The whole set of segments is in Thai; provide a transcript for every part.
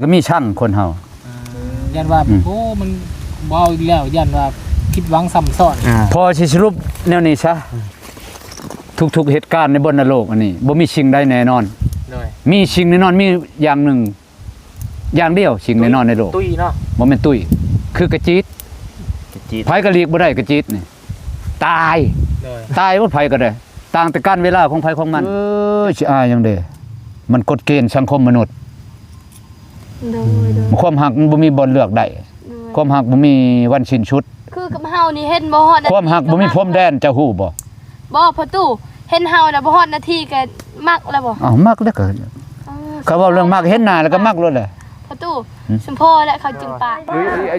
ก็มีช่างคนเฮายันว่าโอ้มันบ่เอาอีกแล้วยันว่าคิดหวังซ้ำซ้อนพอสิสรุปแนวนี้ซะทุกๆเหตุการณ์ในบนโลกอันนี้บ่มีสิ่งใดแน่นอนมีสิ่งแน่นอนมีอย่างหนึ่งอย่างเดียวสิ่งแน่นอนในโลกตุ้ยเนาะบ่แม่นตุ้ยคือกระจิตไผก็เรียกบ่ได้กระจิตนี่ตายบ่ไผก็ได้ต่างแต่การเวลาของไผของมันสิอายจังได๋มันกฎเกณฑ์สังคมมนุษย์ความหักมันบ่มีบ่เลือกได้ความหักบ่มีวันสิ้นสุดคือกับเฮานี่เห็นบ่ฮอดความหักบ่มีพรมแดนเจ้าฮู้บ่พ่อตู้เห็นเฮาน่ะบ่ฮอดนาทีก็มักแล้วบ่มักแล้วก็เขาเว้าเรื่องมักเห็นหน้าแล้วก็มักโลดแหละพ่อตู้สมพ่อและเขาจึงปาก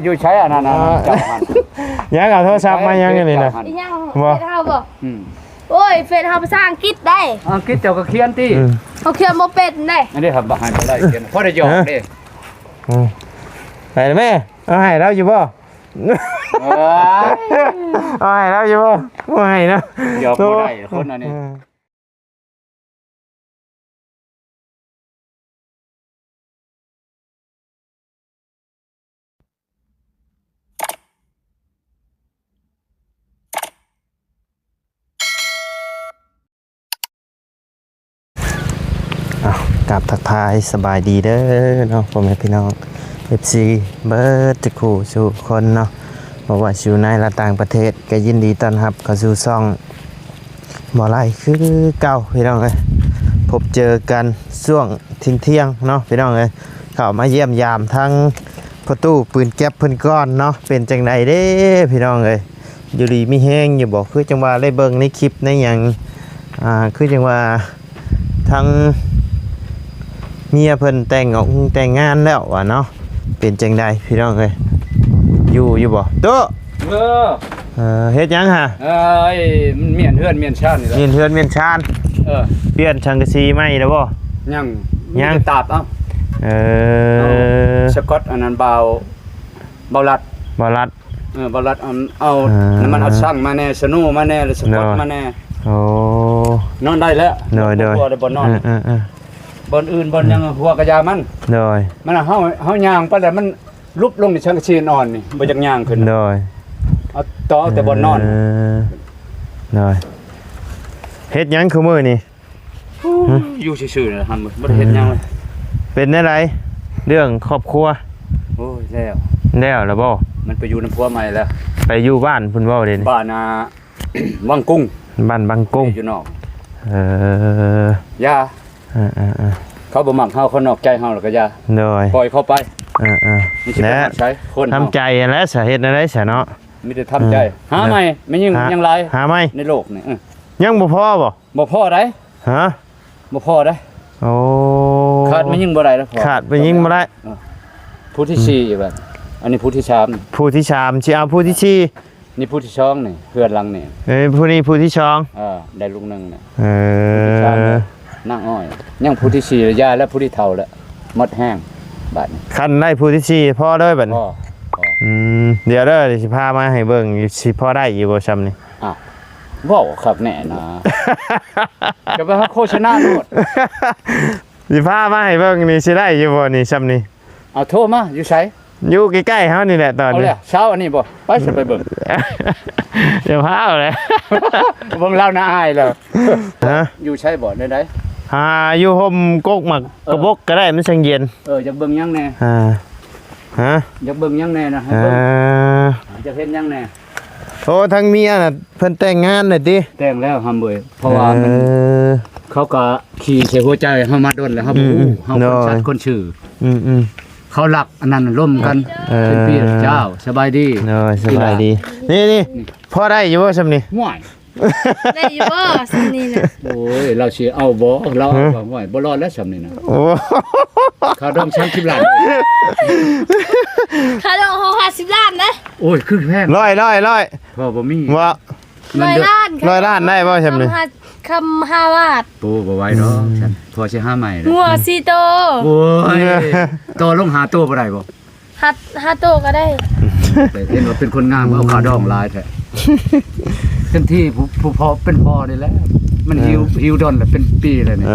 อยู่ใช้อันนั้นเจ้ามันยังเอาโทรศัพท์มายังนี่น่ะบ่เฮาบ่โอ้ยเฟซเฮาภาษาอังกฤษได้อังกฤษเจ้าก็เขียนติเขาเขียนบ่เป็นได้อันนี้ครับบ่ให้บ่ได้เขียนพอได้ยอกเด้ไปแม่เอาให้เราอยู่บ่เอาให้เราอยู่บ่บ่ให้นะยอกบ่ได้คนอันนี้กับทักทายสบายดีเด้อเนาะพ่อแม่พี่น้อง FC เบิร์ดทุกคู่สู่คนเนาะบอกว่าอยู่ในและต่างประเทศก็ยินดีต้อนรับเข้าสู่ช่องบ่ไล่คือเก่าพี่น้องเอ้ยพบเจอกันช่วงเที่ยงเนาะพี่น้องเอ้ยเข้ามาเยี่ยมยามทั้งประตูปืนแก๊ปเพิ่นก้อนเนาะเป็นจังไดเด้พี่น้องเอ้ยอยู่ดีมีแห้งอยู่บ่คือจังว่าได้เบิ่งในคลิปในหยังคือจังว่าทั้งเมียเพิ่นแต่งงานแล้วว่ะเนาะเป็นจังใดพี่น้องเอ้ยอยู่บ่ตุ๊เฮ็ดยังฮะมันเมียนเฮือนเมียนชานนี่แหละเมียนเฮือนเมียนชานเปลี่ยนชังกะสีใหม่แล้วบ่ยังตาบสกอตอันนั้นเบาลัดเบาลัดเอาน้ำมันเอาช่างมาแน่สนูมาแน่แล้วสกอตมาแน่โอ้นอนได้แล้วโดยบ่นอนบนอื่นบนยังหัวกระยามันมันเฮาย่างไปแล้วมันลุบลงในชังชีนอ่อนนี่บ่จักย่างขึ้นเอาต่อแต่บนนอนเฮ็ดหยังคือมื้อนี่อยู่ซื่อๆน่ะหั่นบ่ได้เฮ็ดหยังเลยเป็นได้ไรเรื่องครอบครัวโอ้ยแล้วบ่มันไปอยู่นำผัวใหม่แล้วไปอยู่บ้านเพิ่นเว้าเด้บ้านวังกุ้งบ้านบางกุ้งอยู่นอกยาเขาบ่มักเฮาคนนอกใจเฮาแล้วก็อย่าปล่อยเข้าไปนี่สิใช้คนทำใจแล้วสาเหตุอะไรซะเนาะมีแต่ทำใจหาใหม่ไม่ยังหลายหาใหม่ในโลกนี่ยังบ่พอบ่พอได้ฮะบ่พอได้โอ้ขาดไม่ยิ่งบ่ได้แล้วพอขาดไปยิ่งบ่ได้ผู้ที่4อีกแบบอันนี้ผู้ที่3ผู้ที่3สิเอาผู้ที่4นี่ผู้ที่2นี่เพื่อนหลังนี่ผู้นี้ผู้ที่2ได้ลูกนึงน่ะนั่งอ้อยยังผู้ที่4ระยะและผู้ที่เฒ่าแล้วหมดแห้งบัดนี้คันได้ผู้ที่4พอเด้อบัดนี้เดี๋ยวเด้อสิพามาให้เบิ่งสิพอได้อยู่บ่ซ้ำนี่เว้าครับแน่นะจะไปหาโฆษณาโลดสิพามาให้เบิ่งนี่สิได้อยู่บ่นี่ซ้ำนี่เอาโทรมาอยู่ไสอยู่ใกล้ๆเฮานี่แหละตอนนี้เช้าอันนี้บ่ไปสิไปเบิ่งเดี๋ยวพาเอาเลยเบิ่งแล้วน่าอายแล้วอยู่ใช้บ่ได้อยู่ห่มกกหมักกระบกก็ได้มันสังเย็นอยากเบิ่งยังแน่อยากเบิ่งยังแน่นะให้เบิ่งอยากเห็นยังแน่โอ้ทั้งเมียน่ะเพิ่นแต่งงานน่ะติแต่งแล้วเว้ยเพราะว่าเขาก็ขี่ใส่หัวใจเฮามาดนแล้วเฮาบ่ฮู้เฮาคนชื่อเขาหลักอันนั้นร่วมกันเป็นพี่เจ้าสบายดีสบายดีนี่พอได้อยู่บ่ซ้ำนี่ห่วยได้อยู่บ่ซ้ำนี่น่ะโอ้ยเราสิเอาบ่เราเอาห่วยบ่รอดแล้วซ้ำนี่นะโอ้ค่าดอง30ล้านค่าดอง50ล้านนะโอ้ยคือแพงร้อยพอบ่มีว่า100ล้านได้บ่ซ้ำนี่คำ5 บาทโตบ่ไหวดอกฉันพอสิหาใหม่หัว4โตโอ้ยโตลงหาโตบ่ได้บ่5โตก็ได้แต่เห็นว่าเป็นคนงามเอาค่าดองหลายแท้ เต็มที่ผู้พอเป็นพอได้แล้ว มันหิวดอนแล้วเป็นปีแล้วนี่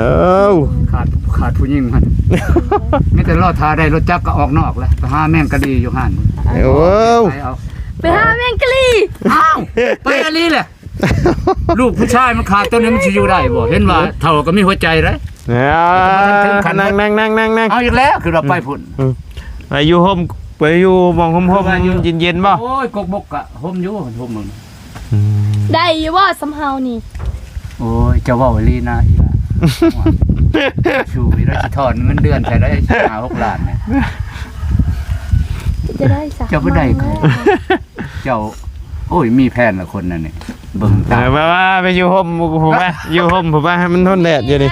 ขาดผู้หญิงมัน มีแต่รอดทาได้รถจักรก็ออกนอกแล้วไปหาแม่งกะดีอยู่หั่น ไปหาแมงกะลี อ้าวไปกะลีแหละ ลูกผู้ชายมันขาดตัวนี้มันสิอยู่ได้บ่เห็นว่าเท่าก็มีหัวใจเลย นั่ง เอาอีกแล้วคือเราไปพุ่น ไปอยู่ห่มไปอยู่มองห่มเย็นๆบ่ โอ้ยกกบกอะห่มอยู่ห่มมึง ได้อยู่ว่าสำเฮานี่ โอ้ยเจ้าเว้าอีหลีนะอีหล่ะชูอีได้สิถอนเงินเดือนใช้ได้5-6 ล้านเนี่ย จะได้สัก เจ้าบ่ได้เขาเจ้าโอ้ยมีแผนละคนนั่นนี่เบิ่งตา มาไปอยู่ห่มผมว่าอยู่ห่มผมว่าให้มันทนแดดอยู่นี่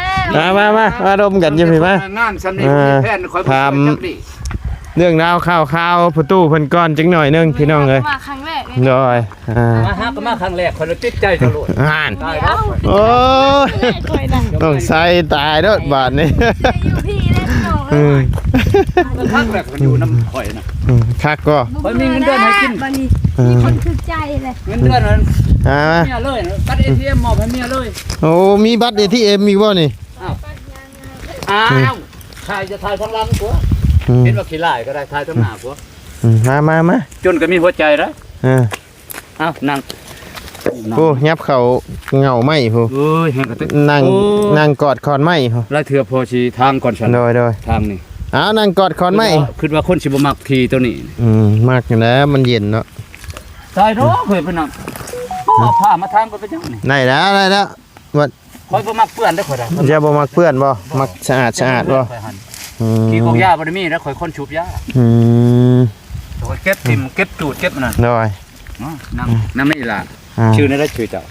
มาดมกันอยู่พี่มาง านสำนี้มีแผนคอยบ่จักดิ เรื่องราวข่าวประตูเพิ่นก่อนจังหน่อยนึงพี่น้องเอ้ย มาครั้งแรกเลย โดย มาหาก็มาครั้งแรกคนติดใจตลอด ห่าน ตายแล้ว โอ้ย คอยดัง ต้องใส่ตายเด้อบาดนี้ อยู่พี่เล่นน้อง ครั้งแรกมันอยู่น้ำข่อยนะ คักก็ ข่อยมีเงินเดือนให้กิน บัดนี้มีคนคือใจเลย เงินเดือนนั้น อ่า เมียเลยตัด ATM มอบให้เมียเลย โอ้มีบัตร ATM อีกบ่นี่ อ้าวถ่ายจะถ่ายทั้งหลังกูเห็นว่าขี้ลายก็ได้ถ่ายทั้งหน้ากู มา จนก็มีหัวใจแล้ว อ้าวนั่ง โอ้ยับเขาเหงาไหมผู้ เอ้ยแห่งกระตึก นั่งกอดคอนไหมผู้ แล้วเถื่อพอชีทางก่อนฉัน โดย ทางนี่ นั่งกอดคอนไหม คิดว่าคนสิบ่มักทีตัวนี้ มากอยู่แล้วมันเย็นเนาะ ตายท้อเคยไปนั่งเอาผ้ามาทางก็เป็นจังนี่ ได้แล้วว่า คอยบ่มักเปื้อนได้อข่อยได้ จะบ่มักเปื้อนบ่มักสะอาดบ่ ขี้กองยาบ่ได้มีแล้วข่อยคนชุบยาข่อยเก็บทิ่มเก็บตูดเก็บนั่น โดย นั่งนี่ล่ะชื่อนี่ได้ชื่อเจ้า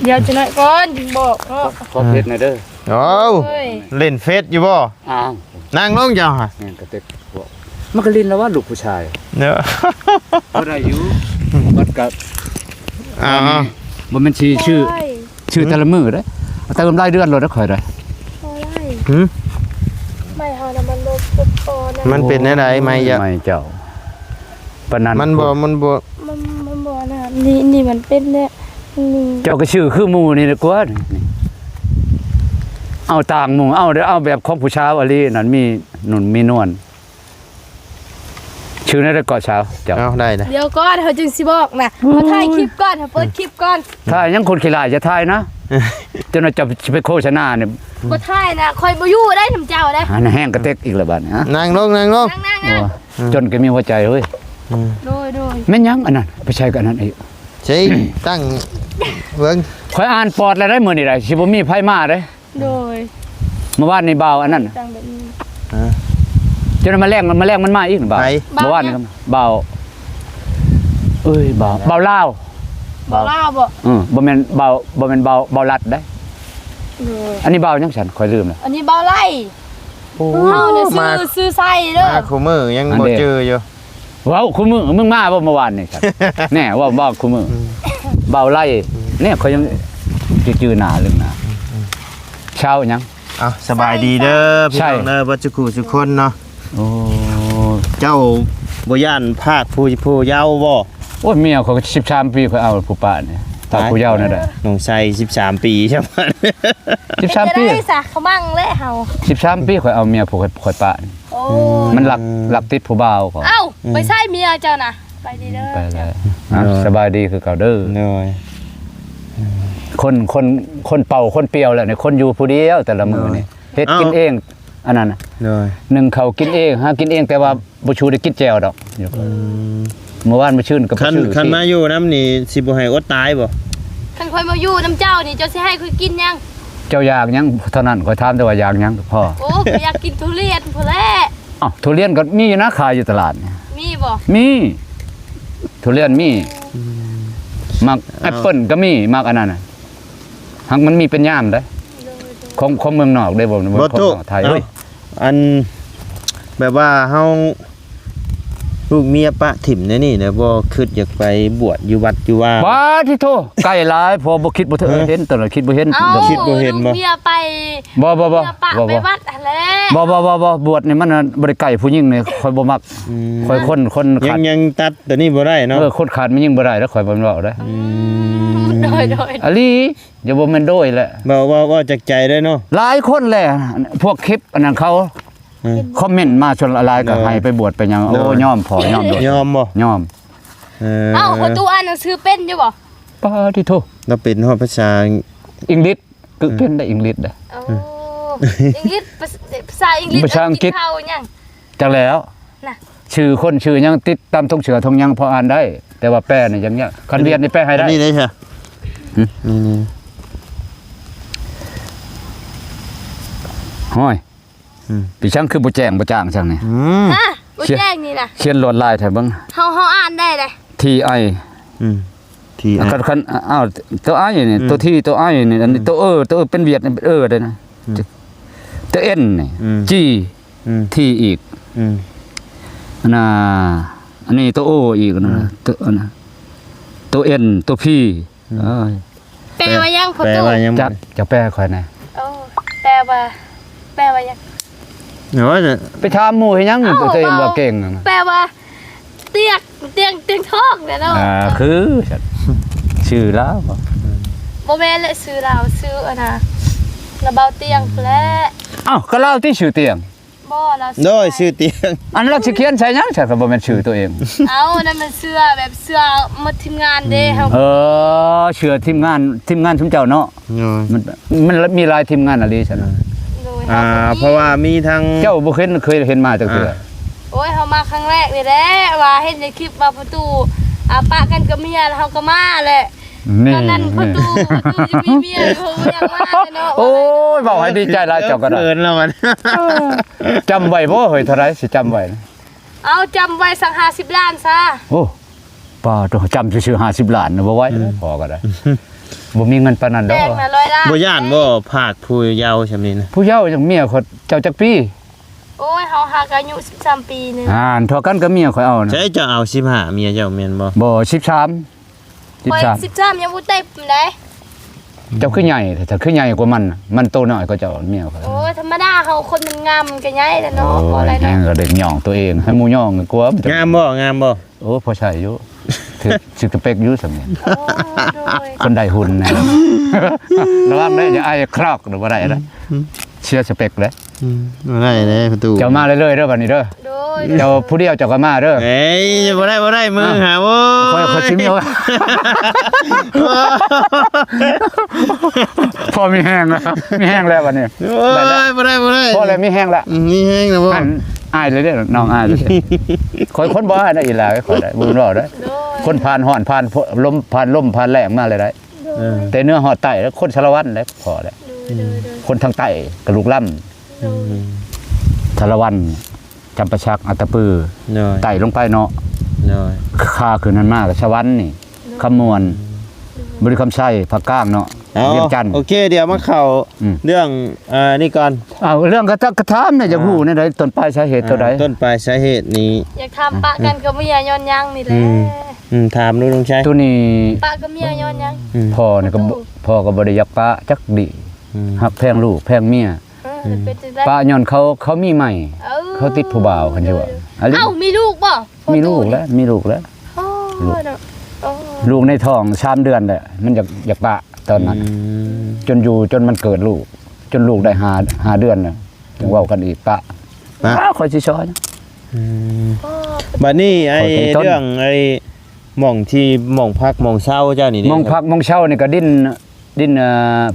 เดี๋ยวจะหน่อยก่อนถึงบอกเนาะ ขอเพชรหน่อยเด้อ โอ้เล่นเฟซอยู่บ่ อ้าว นั่งลงจ้าฮะ แม่นกระตึกบอกมันก็ลิ้นแล้วว่าลูกผู้ชาย เนาะ ก็ได้อยู่บัดกับ บ่แม่นชื่อแต่ละมื้อเด้อเติมรายเดือนโลดได้ข่อยได้ ไม่เฮานะมันบ่ปุ๊บปอนะ มันเป็นอะไรไม่ยะ ไม่เจ้าปานนั้น มันบ่ มันบ่นะนี่มันเป็นเนี่ยนี่ เจ้าก็ชื่อคือหมู่นี่แหละกว่านี่เอาต่างหมู่เอาเด้อเอาแบบของผู้ชาวอลีนั่นมีนุ่นมีนวลชื่อนั่นได้ก่อเช้าเจ้า เอาได้เลย เดี๋ยวก่อนเฮาจึงสิบอกนะมาถ่ายคลิปก่อนเฮาเปิดคลิปก่อน ถ้ายังคนขี้ลายจะทายนะจนว่าจะไปโฆษณาเนี่ย บ่ถ่ายนะคอยบ่อยู่ได้นำเจ้าได้ หันแห้งกระเตกอีกแล้วบัดนี้ฮะ นั่งลง นั่ง จนก็มีหัวใจเฮ้ย โดย แม่นยังอันนั้นไปใช้กันอันนั้นอีก ใช่ตั้งเบิ่ง ข่อยอ่านปอดแล้วได้มื้อนี้ได้สิบ่มีไผมาเด้ โดย เมื่อวานนี่บ่าวอันนั้น จังแบบนี้ จนมาแรงมันมาอีกบ่าว ไป เมื่อวานนี่ครับบ่าวเอ้ยบ่าวลาว บ่ลาวบ่ บ่แม่นบ่าวรัดได้ โดย อันนี้บ่าวยังฉันข่อยลืมแล้ว อันนี้บ่ไล่เฮาเนี่ยซื้อไส้เด้อ มาคู่มือยังบ่เจออยู่ ว้าวคุณมึงมาบ่เมื่อวานนี่ครับ แน่ว่าบ่คุณมึงบ่าวไล่เนี่ยข่อยยังจื้อหน้าลืมหน้าเช้ายัง เอาสบายดีเด้อพี่น้องเด้อบ่จุกุทุกคนเนาะ โอ้ เจ้าบ่ย่านภาคผู้เยาว์บ่ โอ้ยเมียเขาก็13 ปีข่อยเอาผู้ป้านี่ถ้าผู้เยาว์นั่นแหละ น้องใส่13 ปีใช่ไหม 13 ปี จะได้สะเขามั่งและเฮา 13 ปีข่อยเอาเมียผู้ข่อยป้านี่ โอ้ มันหลักติดผู้บ่าวเขา เอ้าไปใส่เมียเจ้าน่ะไปดีเด้อ ไปเลยสบายดีคือเก่าเด้อ เนาะ คนเป่าคนเปรียวแหละเนี่ยคนอยู่ผู้เดียวแต่ละมื้อนี่เฮ็ดกินเองอันนั้นน่ะ เนาะ หนึ่งเขากินเองหากินเองแต่ว่าบ่ชูได้กินแจวดอกเมื่อวานมาชื่นกับ คันมาอยู่น้ำนี่สิบ่ให้อดตายบ่ คันคอยมาอยู่น้ำเจ้านี่เจ้าสิให้คอยกินยัง เจ้าอยากหยังเท่านั้นข่อยถามแต่ว่าอยากหยังพ่อ โอ้ข้อยอยากกินทุเรียนพุ่นแหละ อ้าวทุเรียนก็มีอยู่นะขายอยู่ตลาดเนี่ย มีบ่ มีทุเรียนมีมักแอปเปิ้ลก็มีมักอันนั้นน่ะหักมันมีเป็นย่ามได้ของเมืองนอกได้บ่ของไทยเฮ้ย อันแบบว่าเฮาลูกเมียปะถิ่มนี่นะบ่คิดอยากไปบวชอยู่วัดอยู่ว่า บ้าที่โทใกล้หลายพอบ่คิดบ่เห็นตลอดคิดบ่เห็น เอ้า คิดบ่เห็นบ่ ลูกเมียไป บ่ เมียปะไปวัดหั่นแหละ บ่บวชนี่มันบ่ได้ใกล้ผู้หญิงนี่ข่อยบ่มักข่อยคนขาด ยังตัดตัวนี้บ่ได้เนาะ คนขาดมันยิ่งบ่ได้แล้วข่อยบ่เว้าได้ โดย อลีอย่าบ่แม่นโดยแหละ ว่าจากใจเลยเนาะ หลายคนแหละพวกคลิปอันนั้นเขา อืม คอมเมนต์มาชนละลายก็ เออ ให้ไปบวชไปหยังโอ้ เออ ยอมพอยอมโดด ยอมบ่ ยอม เอ้าประตูอ่านหนังสือเป็นอยู่บ่ ปาที่โท เราเป็นฮอดภาษา อังกฤษก็เก่งได้อังกฤษได้ โอ้อังกฤษภาษาอังกฤษ ภาษาอังกฤษ นข้าวยัง จังแล้ว น่ะ ชื่อคนชื่อยังติดตามทงเสือทงยังพออ่านได้ แต่ว่าแปลนี่ยังเนี้ยคันเวียนนี่แปลให้ได้ อันนี้ได้ใช่ หึ นี่ ห้อย อืม พี่ช่างคือบ่แจ้งบ่จ้างช่างนี่ อืม ฮะบ่แจ้งนี่น่ะ เขียนลวดลายแท้เบิ่ง เฮาอ่านได้เลย TI อืมที่ คันอ้าวตัว I นี่ตัว T ตัว I นี่อันนี้ตัวตัวเป็นเวียดนี่เป็นได้นะตัว N นี่ G อืม T อีก อืม อันนี้ตัว O อีกนะตัวอันนะตัว N ตัว P เอ้ย แปลว่ายังประ แปล ตู ว่ายัง จักจะแปลค่อยนะ โอ้แปลว่ายัง เนาะ ไปถามหมู่ให้ยังตัวเองว่าเก่งนะ แปลว่าเตียงทองเนี่ยเนาะ คือชื่อแล้วบ่ บ่แม่นเลยซื้อเราซื้ออันน่ะระเบาเตียงแล้ อ้าวก็เล่าที่ชื่อเตียง บ่เรา โดยชื่อเตียง อันเราสิเขียนใส่หยังใช่ก็บ่แม่นชื่อตัวเอง เอานั่นมันเสื้อแบบเสื้อมาทีมงานเด้เฮา เชื่อทีมงานชุมเจ้าเนาะ โดย มันมีหลายทีมงานอะไรซั่นน่ะ โดยเฮาก็มี เพราะว่ามีทาง เจ้าบ่เคยเห็นมาจักเทื่อ โอ้ยเฮามาครั้งแรกนี่แหละว่าเห็นในคลิปว่าประตูปะกันกับเมียแล้วเฮาก็มาแหละ นี่ ตอนนั้นประตูจะมีเมียเฮาก็ยังมาเลยเนาะ โอ้ยบอกให้ดีใจหลายเจ้าก็ได้ เอินแล้วมัน จำไว้บ่เฮ้ยเท่าไหร่สิจำไว้นะ เอาจำไว้สัก50ล้านซะ โอ้ป้าต้องจำชื่อ50ล้านนะบ่ไหว้พอก็ได้บ่มีเงินปานนั้นด แด อก งน่ะ100ล้าน บ่ย่านบ่ภาคผู้เยาว์ซำนี้นะ ผู้เฒ่าจังเมียเขาเจ้าจักปี โอ้ยเฮาหากอายุ13ปีนึง เท่ากันกับเมียข่อยเอานะ ใช่จะเอา15เมียเจ้าแม่นบ่ บ่13 ข่อย 13 13ยังบ่เต็มได้ เจ้าคือใหญ่ถ้าคือใหญ่กว่ามันน่ะมันโตน้อยกว่าเจ้าเมียข่อย โอ้ยธรรมดาเฮาคนมันงามก็ใหญ่แหล้โวเนาะบ่ อ้ อะไร ยแฮ เนาะ งก็เด็กหย่องตัวเองให้หมู่ย่องกลัวมันจะ งามบ่ โอ้พอใช่อยู่ถึกสิกระเปกอยู่สำนี้ โอ้โดย คนใดหุ่นนะ ระวังได้อย่าอายครอกหรือว่าไรนะเชื่อสเปกเลย บ่ได้เด้ประตู เจ้ามาเรื่อยๆเด้อบัดนี้เด้อ โดย เจ้าผู้เดียวเจ้าก็มาเด้อ เอ้ยบ่ได้มือหาโว้ คอยชิมเอาพอมีแห้งแล้วมีแห้งแล้วบัดนี้ โอ้ยบ่ได้ พอแล้วมีแห้งแล้ว นี่แห้งแล้วบ่ อันอายเลยเด้อน้องอายเลยคอยคนบ่ให้ได้อีหลาคอยได้บ่รอได้ โดย คนผ่านฮ้อนผ่านลมผ่านแรงมาเลยได้ เออ แต่เนื้อหอดไตแล้วคนชาละวันแล้วพอแล้ว โดย คนทางใต้กระลูกล่ำชาละวันจำปาชักอัตตปือ น้อย ไต่ลงไปเนาะ น้อย ค่าคืนนั้นมากชาวันนี่คำมวลบริคำไส้ผักก้างเนาะ เอา เรียงจันทร์ โอเคเดี๋ยวมาเข้า อืม เรื่องนี่ก่อน เอาเรื่องกระทำเนี่ยจะหู้นี่ได้ต้นปลายสาเหตุเท่าใด ต้นปลายสาเหตุนี้ อยากทำปะกันกับเมียย้อนยังนี่แหละ ถามดูลุงชัย ตัวนี้ ปะกับเมียย้อนยัง พ่อเนี่ยก็พ่อก็บ่ได้อยักปะจักดีหักแพงลูกแพงเมีย เป็นจังได๋ ปะย้อนเขามีใหม่ เขาติดผู้บ่าวคันสิว่าอันนี้ เอ้ามีลูกบ่ มีลูกแล้วมีลูกแล้ว โอ้เนาะโอ้ ลูกในท้อง3เดือนแหละมันอยากปะตอนนั้น จนอยู่จนมันเกิดลูก จนลูกได้หาเดือนน่ะถึงเว้ากันอีกปะคอยสิช้อย บัดนี้ไอ้ ขอเป็นต้น เรื่องไอ้หม่องที่หม่องพักหม่องเช่าเจ้านี่เด้ มองพักมองเช่านี่ก็ดิ้น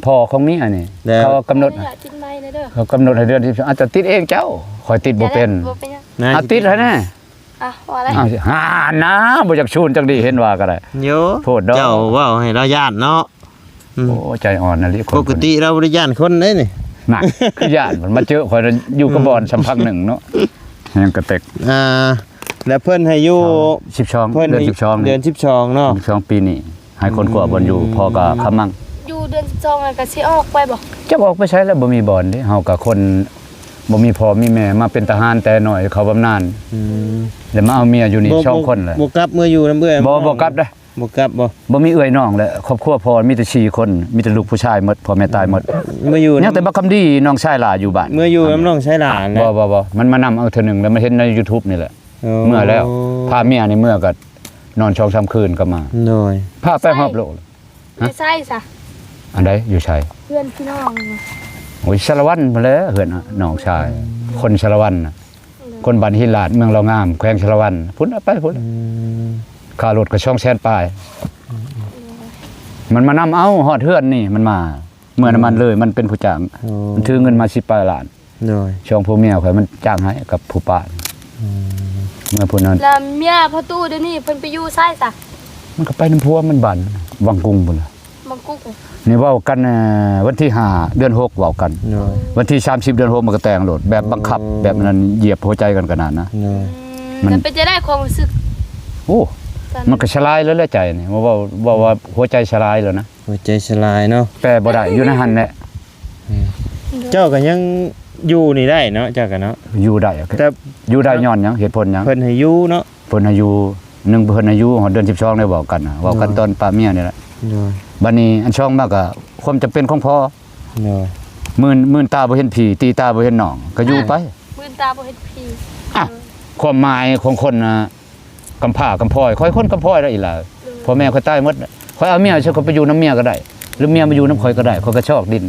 พ่อของเมียนี่ แล้ว เขากำหนด อยากกินไม้นะเด้อ เขากำหนดให้เดือนที่อาจจะติดเองเจ้าคอยติดบ่เป็น บ่เป็นหยัง น่า เอาติดให้แน่ อ่ะว่าอะไร อ้าวสิหานะบ่อยากชูนจังดีเห็นว่าก็ได้ โย โทษเด้อ เจ้าเว้าให้เราญาติเนาะ โอ้ใจอ่อนนะลิคน ปกติเราบ่ได้ญาติคนเด้นี่ น่ะคือญาติมันมาเจอคอยอยู่กับบอนสัมพักหนึ่งเนาะยังกระเตก แล้วเพิ่นให้อยู่ 12 เพิ่น เดือน ให้ 12 เดือน12เนาะ 12ปีนี้ให้คนกลัวบอนอยู่พอก็คำมั่ง อยู่เดือน12แล้วก็สิออกไปบ่ จะออกไปใช้แล้วบ่มีบอนเด้เฮากับคนบ่มีพ่อมีแม่มาเป็นทหารแต่น้อยเขาบำนาญแล้วมาเอาเมียอยู่นี่สองคนแหละ บ่กลับเมื่ออยู่นำเอื้อย บ่กลับเด้อ บ่กลับบ่ บ่มีเอื้อยน้องแหละครอบครัวพ่อมีแต่4คนมีแต่ลูกผู้ชายหมดพ่อแม่ตายหมด เมื่ออยู่ ยังแต่บักคำดีน้องชายหลาอยู่บ้าน เมื่ออยู่น้ำน้องใช้หลาน บ่มันมานำเอาเทื่อนึงแล้วมาเห็นใน YouTube นี่แหละเมื่อแล้วพาเมียนี่เมื่อก็นอน2-3คืนก็มา โดย พาไปฮอบโลก ไม่ใช่ซะ อันใดอยู่ชัย เพื่อนพี่น้อง โอ้ยชาละวันมาแล้วเฮือนน้องชาย คนชาละวันน่ะคนบ้านหินลาดเมืองเรางามแขวงชาละวันพุ่นเอาไปพุ่นค่ารถก็ช่องแสนปลายมันมานำเอาฮอดเฮือนนี่มันมาเมื่อน้ำมันเลยมันเป็นผู้จ้างมันถือเงินมา10ปลายล้าน โดย ช่วงผู้เมียข่อยมันจ้างให้กับผู้ป้าเมื่อผู้นั้น แล้วเมียพ่อตู้เดี๋ยวนี้เพิ่นไปอยู่ไสซะ มันก็ไปน้ำพัวมันบันวังกุ้งพุ่นล่ะ บางกุ๊ก นี่เว้ากันวันที่5เดือน6เว้ากัน โดย วันที่30เดือน6มันก็แต่งโหลดแบบบังคับแบบนั้นเหยียบหัวใจกันขนาดนะ โดย มัน แล้วเป็นจะได้ความรู้สึก โอ้ ตอน มันก็ชลายแล้วแหละใจนี่ว่าหัวใจชลายแล้วนะ หัวใจสลายเนาะ แปลบ่ได้อยู่ในหันแหละ เจ้าก็ยังอยู่นี่ได้เนาะเจ้าก็เนาะ อยู่ได้ แต่ อยู่ได้ย้อนหยังเหตุผลหยัง เพิ่นให้อยู่เนาะ เพิ่นอายุ1เพิ่นอายุเดือน12ได้บอกกันน่ะเว้ากันตอนป้าเมียนี่แหละ โดย บัดนี้อันช่องมากก็ความจำเป็นของพ่อ โดย มื่นตาบ่เห็นผีตีตาบ่เห็นหนองก็อยู่ไป มือตาบ่เฮ็ดพี อ่ะความหมายของคนกำพร้ากำพร้อยค่อยคนกำพร้อยได้อีหล่ะพ่อแม่ค่อยตายหมดค่อยเอาเมียฉันก็ไปอยู่น้ำเมียก็ได้ หรือเมียมาอยู่น้ำข่อยก็ได้ข่อยก็ชอกดิน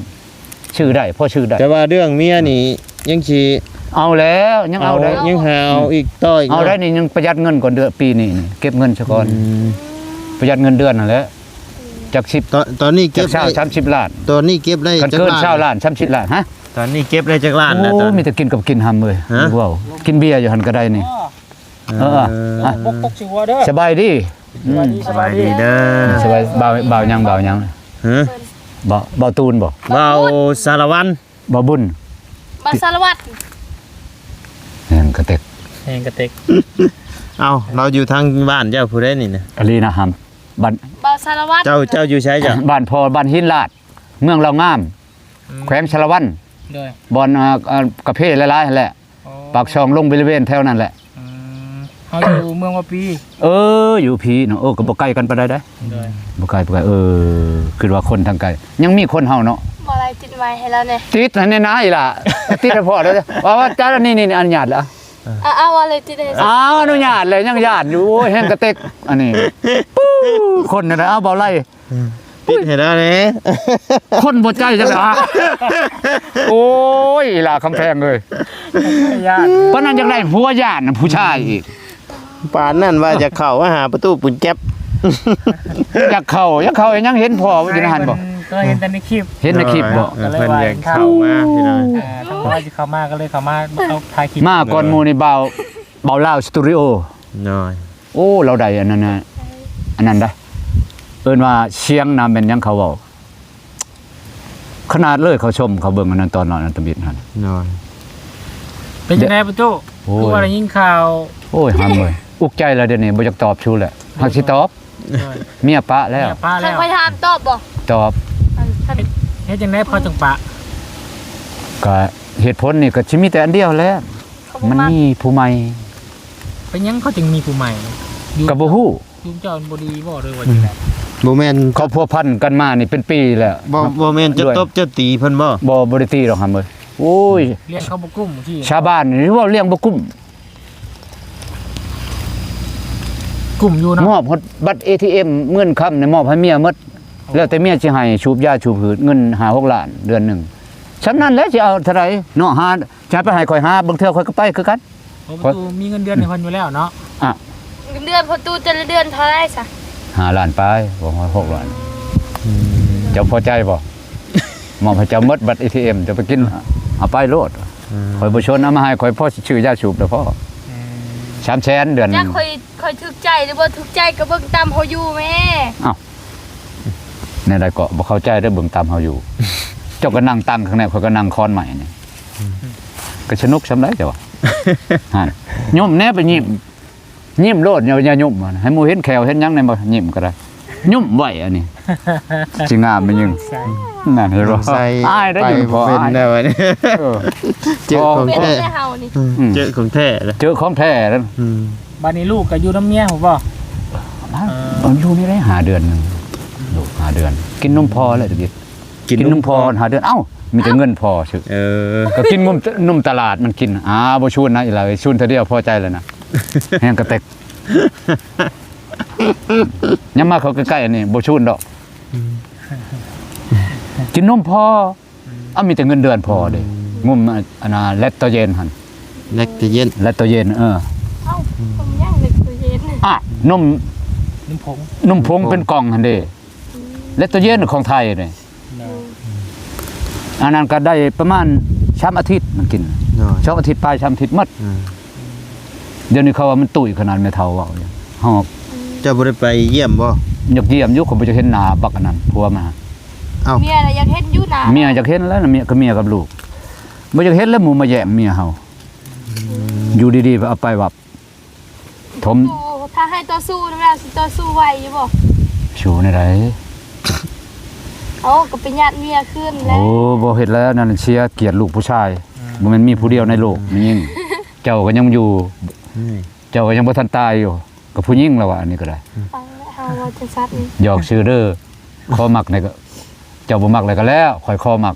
ชื่อได้พ่อชื่อได้ แต่ว่าเรื่องเมียนี่ยังสิ เอาแล้วยังเอาได้ ยังหาเอาอีกต่ออีก เอาได้นี่ยังประหยัดเงินก่อนเดือนปีนี้นี่เก็บเงินซะก่อน อืม ประหยัดเงินเดือนนั่นแหละจากตอนนี้เก็ จา บ กเช้า ได้ 30ล้าน ตอนนี้เก็บได้ กัน จัก เกิน ล้าน เช้าล้าน30ล้านฮะ ตอนนี้เก็บได้จักล้านนะต โอ้ อน มีแต่กินกับกินหำเลย ฮะ ว้าวกินเบียร์อยู่หั่นก็ได้นี่ เออ อ่ะ ปกสิหัวเด้อ สบายดีอืม สบายดี เด้อ สบายเบายัง ฮะ เบาตูนบ่ เบาสารวัน เบาบุญ บาสารวัตร แห่งกระเต็ก แหงกระเต็ก เอาเราอยู่ทางบ้านเจ้าผู้ใดนี่นะ อลีนะฮัมบ้าน บาสารวัตร เจ้าอยู่ใช้จ้ะ บ้านพอบ้านหินลาด เมืองเรางาม แขวงชลวัน โดย บอนกระเพาะหลายๆนั่นแหละ ปากช่องลงบริเวณแถวนั้นแหละ เฮาอยู่เมืองว่าปี อยู่พีเนาะก็บ่ไกลกันปานใดได้ โดย บ่ไกลคือว่าคนทางไกลยังมีคนเฮาเนาะ บ่อะไรติดไว้ให้แล้วเนี่ย ติดอันนี้นะอีหล่ะติดให้พอแล้วว่าจ้านี่อนุญาตแล้ว เอาอะไรติดให้ซะ อ้าวอนุญาตเลยยังญาติอยู่โอ้ยแห้งกระเต็กอันนี้ปู้คนน่ะนะเอาเบาไล่ ติดเห็นแล้วนี่ คนบ่ใจจังล่ะโอ้ยล่ะคำแพงเลย ญาติ ปานนั้นจังได้ผัวญาติน่ะผู้ชายอีก ป่านนั่นว่าจะเข้ามาหาประตูปุ่นแก๊บ อยากเข้ายังเห็นพ่ออยู่ในหันบ่ ก็เห็นแต่ในคลิป เห็นในคลิปบ่ เพิ่นอยากเข้ามาพี่น้อง ทางว่าจะเข้ามาก็เลยเข้ามาเอาถ่ายคลิป มาก่อนหมู่นี่เบาลาวสตูดิโอ น้อย โอ้เราได้อันนั้นน่ะอันนั้นได้เอิ้นว่าเชียงนำเป็นหยังเขาเว้าขนาดเลยเขาชมเขาเบิ่งอันนั้นตอนนอนอันตะบิดหั่น น้อย เป็นจังได๋ประตู โอ้ย คือว่าได้ยินข่าว โอ้ยหำเลยอุกใจแล้วเดี๋ยวนี้บ่อยากตอบชูแหละหักสิตอบ เมียปะแล้ว เนี่ยป้า ทา แล้ ง ว พยายามตอบบ่ ตอบ ท่าน เฮ็ดจังได๋พอจังปะ ก็เหตุผลนี่ก็สิมีแต่อันเดียวแหล้ว เขาบ่ มัน มัก มีผู้ใหม่ เป็นหยังเขาจึงมีผู้ใหม่อยู่ ก็บ่ฮู้ ยุงเจ้าบ่ดีบ่เลยว่าจังได๋ บ่แม่น เขาพัวพันกันมานี่เป็นปีแล้ว บ่แม่นจะ ด้วย ตบจะตีเพิ่นบ่ บ่ได้ตีหรอกหำเอ้ยโอ้ย เรียกเขาบ่กุ้มที่ ชาวบ้านนี่ว่าเลี้ยงบ่กุ้ม กลุ่มอยู่เนาะ มอบฮอดบัตร ATM เงินค้ำนี่มอบให้เมียหมดแล้วแต่เมียสิให้ชูบยาชูบหืดเงิน5-6 ล้านเดือนหนึงฉะนั้นแล้วสิเอาเท่าไหร่เนาะหาจะไปให้ข่อยหาบางเทื่อข่อยก็ไปคือกัน เพราะประตูมีเงินเดือนให้เพิ่นอยู่แล้วเนาะ เงินเดือนพ่อตู้แต่ละเดือนเท่าไหร่ซะ 5 ล้านไปบ่ฮอด6 ล้านเจ้าพอใจบ่ มอบให้เจ้าหมดบัตร ATM จะไปกินเอาไปโลดข่อยบ่ชวนเอามาให้ข่อยพ่อสิชื่อยาชูบเด้อพ่อ300,000เดือนห อ นึ ยาก ง ค่อยถึกใจหรือบ่ถึกใจก็เบิ่งตามเฮาอยู่แม่ ในใดก็บ่เข้าใจได้อเบิ่งตามเฮาอยู่ เจ้าก็นั่งตั้งข้างในข่อยก็นั่งคอนใหม่นี่ก็สนุกซำได้เจ้า หั่นย่มแน่ไปยิ้มโลดอย่าย่มอะให้หมู่เห็นแขวเห็นหยังในบ่ยิ้มก็ได้ย่มไว้อันนี้ สิงามมันยัง ใช่ นั่นเห็นบ่ ใส่ อายได้ ไป อยู่พอ เป็น อาย ได้วะนี่ เออ เจอของ เป็น แท้ แต่เฮานี่ เจอของแท้เลย เจอของแท้แล้ว บัดนี้ลูกก็อยู่น้ำเมียผมบ่ เอาอยู่นี่ได้หาเดือนหนึงลูกหาเดือน กินนมพอแล้วตะกี้กินนมพอหาเดือนเอ้ามีแต่เงินพอชื่อ ก็กินนมตลาดมันกินบ่ชวนนะอีหล่ะชวนเท่าเดียวพอใจแล้วนะ แห้งกระเต็ก ยามมาเขาใกล้ๆอันนี้บ่ชวนดอก กินนมพอมีแต่เงินเดือนพอเด้งุมอันน่ะเลตโตเย็นหั่น เล็กแต่เย็น เลตโตเย็นเอ้าผมย่างเด็กตัวเย็น นม น้ำผง นมผงเป็นกล่องหั่นเด้เลตโตเย็นของไทยเด้อันนั้นก็ได้ประมาณ3อาทิตย์มันกิน น้อย 2อาทิตย์ไป3อาทิตย์หมด อืม เดี๋ยวนี้เขาว่ามันตุ้ยขนาดแม่เฒ่าเว้าอย่างเฮา เจ้าบ่ได้ไปเยี่ยมบ่ อยากเยี่ยมอยู่เขาบ่จะเห็นหน้าบักอันนั้นผัวมา เมียน่ะอยากเฮ็ดอยู่นะ เมียอยากเห็นแล้วนะเมียกับลูกบ่อยากเห็นแล้วหมู่มาแย่งเมียเฮาอยู่ดีๆเอาไปวับถม ถ้าให้ต่อสู้นะแม่สิต่อสู้ไหวอยู่บ่ ชูในไร ก็เป็นญาติเมียขึ้นแล้ โอ้ ว บ่เฮ็ดแล้วนั่นเชียร์เกลียดลูกผู้ชายบ่แม่นมีผู้เดียวในโลกมียิ่งเจ้าก็ยังอยู่ เจ้าก็ยังบ่ทันตายอยู่กับผู้หญิงแล้วว่าอันนี้ก็ได้ ฟังแล้วเฮาว่าจะซัดนี่ หยอกชื่อเด้อคอมักนี่ก็เจ้าบ่มักเลยก็แล้วข่อยคอมัก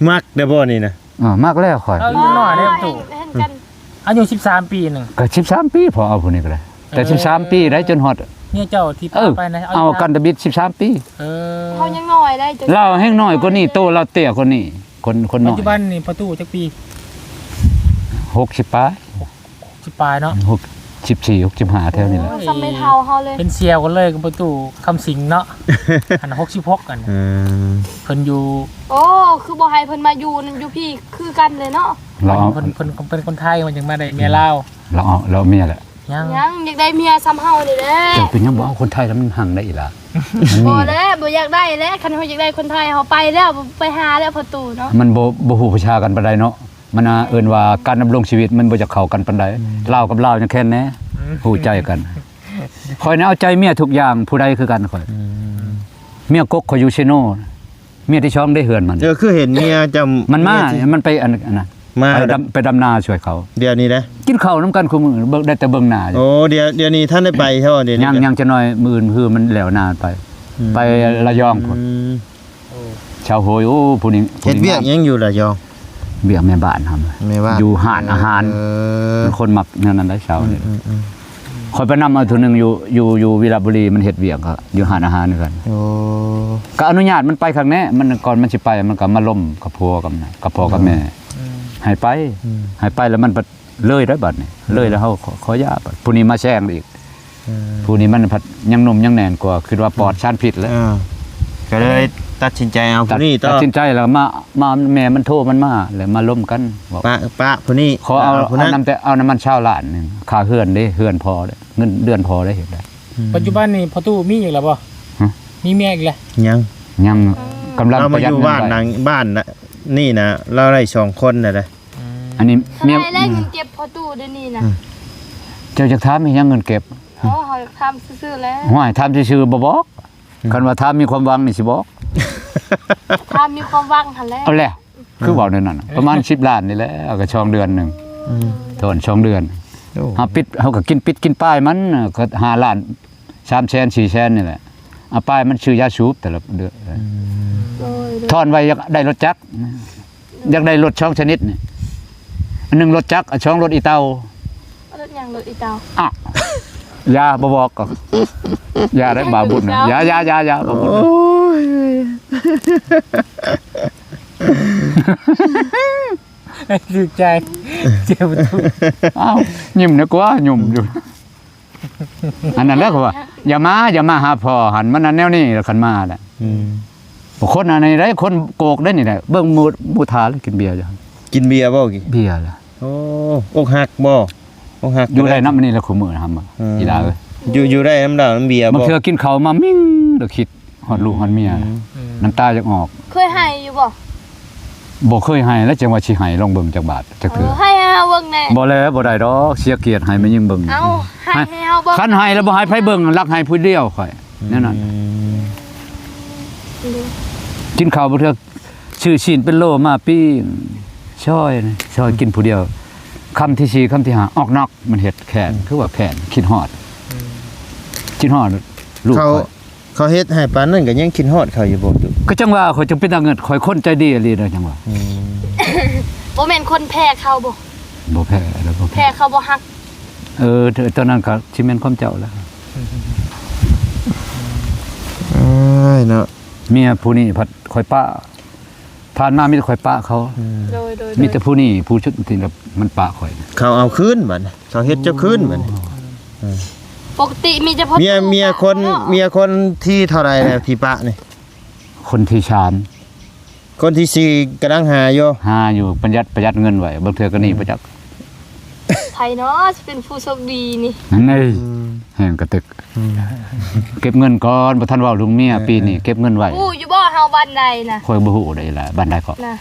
มักได้บ่นี่นะ มักแล้วข่อย เอาอยู่หน่อยได้ประตู เห็นกัน อายุ13 ปีหนึง ก็13ปีพอเอาผู้นี้ก็ได้แต่13ปีได้จนฮอด เนี่ยเจ้าที่พาไปนะ เอากันตะบิด13ปี เฮายังน้อยได้จน เราแห้งน้อยกว่านี้โตเราเตี้ยกว่านี้คนน้ ปั อ จจุบันนี่ประตูจักปี ย60ปลาย สิปลายเนาะ 64 65แถวนี้แหละ ซ้ำไม่เท่าเฮาเลย เป็นเซียวกันเลยกับประตูคำสิงเนาะอัน66กัน อืม เพิ่นอยู่ โอ้คือบ่ให้เพิ่นมาอยู่นั่นอยู่พี่คือกันเลยเนาะ เราเอา เพิ่นเป็นคนไทยมันจึงมาได้เมียลาว เราเมียแหละ ยัง ยังอยากได้เมียซ้ำเฮานี่แหละ เจ้าเป็นยังบ่เอาคนไทยแล้วมันหังได้อีหล่ะมัน บ่ นี่ แล้วบ่อยากได้แล้วคันเฮาอยากได้คนไทยเฮาไปแล้วไปหาแล้วประตูเนาะ มันบ่ฮู้ประชากันปานใดเนาะมันเอิ้นว่าการดำรงชีวิตมันบ่จะเข้ากันปานใดลาวกับลาวยังแค่นแน่ฮู้ใจกันข่อยน่ะเอาใจเมียทุกอย่างผู้ใดคือกันข่อยเมียกกข่อยอยู่เชโนเมียที่ช่องได้เฮือนมัน คือเห็นเมียจำ มันมามันไปอันน่ะ มา ไปดำนาช่วยเขา เดี๋ยวนี้นะ กินข้าวนํกันคุมื้อได้แต่เบิ่งหน้าอยู่ โอ้เดี๋ยวนี้ท่านได้ไปเท่าเดี๋ยวนี้ ยังจะน้อยมื้ออื่นคือมันแล้วนานไป ไประยองพุ่น ม ชาวโหยโอ้ผู้นี้ เฮ็ดเวียกยังอยู่ล่ะยอง เวียกแม่บ้านทำ แม่ว่า อยู่ห้านอาหาร อ เป็นคนมักแนวนั้นได้เช้านี่ อืม คอยไปนำเอาตัวหนึงอยู่วิลาบุรีมันเฮ็ดเวียกก็อยู่ห้านอาหารนี่กัน โอ้ ก็อนุญาตมันไปครั้งแน่มันก่อนมันสิไปมันก็มาล่มกับผัวกับน่ะกับพ่อกับแม่ให้ไปแล้วมันเลยได้บัดนี่เลยแล้วเฮาขอยาบัดผู้นี้มาแช่งอีกผู้นี้มันพัดยังหนุ่มยังแน่นกว่าคือว่าปลอดชานพิษแล้ว ก็เลยตัดสินใจเอาผู้นี้ต่ ตั อ ดสินใจแล้วมาแม่มันโทรมันมาแล้วมาล่มกันบอก ปะผู้นี้ ขอเอา ผู้นั้น เอาน้ำมันชาวล้านหนึงค่าเฮือนเด้เฮือนพอเด้เงินเดือนพอได้เฮ็ดได้ ปัจจุบันนี่ประตูมีอีกแล้วบ่ ฮะ มีเมียอีกแล้ว ยัง ยังกำลัง เรา ป มา ระห อ ยัด ยู่ เงิน บ้าน ไว้ หลังบ้านนะนี่นะเราได้2คนน่ะเด้ อันนี้ ทำ เมีย ไมได้เงินเก็บประตูเดี๋ยวนี้นะ เจ้าจะถามมียังเงินเก็บ เฮาทำซื่อๆแล้ว ห้วยถามซื่อๆบ่บอกคันว่าถามมีความหวังนี่สิบอก ทำมีความหวังหั่นแหละ เอาแหละคือบอกนั่นน่ะประมาณ10ล้านนี่แหละเอาก็ช่องเดือนหนึงโทนช่องเดือน โอ้ เฮาปิดเฮาก็กินปิดกินป้ายมันก็5ล้าน3แสน4แสนนี่แหละเอาป้ายมันชื่อยาสูบแต่ละเดือน โดย ทอนไว้อยากได้รถจักรอยากได้รถช่องชนิดนี่อันหนึงรถจักรอันช่องรถอีเตาร ถยังรถอีเตา อ่ะยาบ่บอกก็ยาได้บาบุญนะยาบ่บุญ โอ้ย ถูกใจเจ็บประตู อ้าวยิ้มนะกว่ายุ่มอยู่อันนั้นแหล้วก็ว่าอย่ามาหาพ่อหันมันอันแนวนี้แล้วคันมาแหละ อืม คนอันนี้ได้คนโกกได้นี่แหละเบิ่งมูทาแล้วกินเบียร์จ้ะ กินเบียร์บ่กี่ เบียร์ล่ะ โอ้อกหักบ่อกหัก อยู่ได้น้ำอันนี้แล้วคุมื้อนะทำอีหลาเอ้ย อยู่ได้น้ำดาวน้ำเบียร์ บาง บ่ เทื่อกินข้าวมามิ่งแล้วคิดฮอดลูกฮอดเมียน้ำตาจะออก เคยให้อยู่บ่ บ่เคยให้แล้วจังว่าสิให้ลองเบิ่งจักบาทจักเทื่อ ให้เฮาเบิ่งแน่ บ่แล้วบ่ได้ดอกเสียเกียรติให้มันยิ่งเบิ่ง เอาให้เฮาเบิ่ง คันให้แล้วบ่ให้ไผเบิ่งรักให้ผู้เดียวข่อยแน่นอนกินข้าวบ่เทื่อชื่อชิ้นเป็นโลมาปิ้งช่อยกินผู้เดียวคำที่สี่คำที่ห้าออกนอกมันเฮ็ดแขนคือว่าแขนคิดฮอดคิดฮอดลูก เขา ข่อย เขาเฮ็ดให้ปานนั้นก็ยังกินฮอดเขาอยู่บ่ตุ ก็จังว่าข่อยจังเป็นตาเงินข่อยคนใจดีอีหลีเด้อจังว่า บ่แม่นคนแพ้เขาบ่ บ่แพ้แล้วบ่ แพ้เขาบ่ฮัก ตอนนั้นก็สิแม่นความเจ้าแล้ว อ้ายเนาะ เมียผู้นี้พัดคอยป้าผ่านมามีแต่คอยป้าเขา โดยโดย มีแต่ผู้นี้ผู้ชุดที่แบบมันป้าคอย เขาเอาคืนบัดนี้เขาเฮ็ดเจ้าคืนบัดนี้ ปกติมีเฉพาะ เมียคนที่เท่าไหร่แล้วที่ปะนี่ คนที่ชาม คนที่สี่กำลังหาอยู่ หาอยู่ประหยัดเงินไว้บางเทื่อก็หนี่ประจักษ์ ไทยเนาะจะเป็นผู้โชคดีนี่ นี่แห่งกระตึก เก็บเงินก่อนบ่ทันเว้าลุงเมียปีนี้เก็บเงินไว้ อู้อยู่บ่เฮาบ้านใดนะ คอยบ่ฮู้ได้ล่ะบ้านใดก็ นะ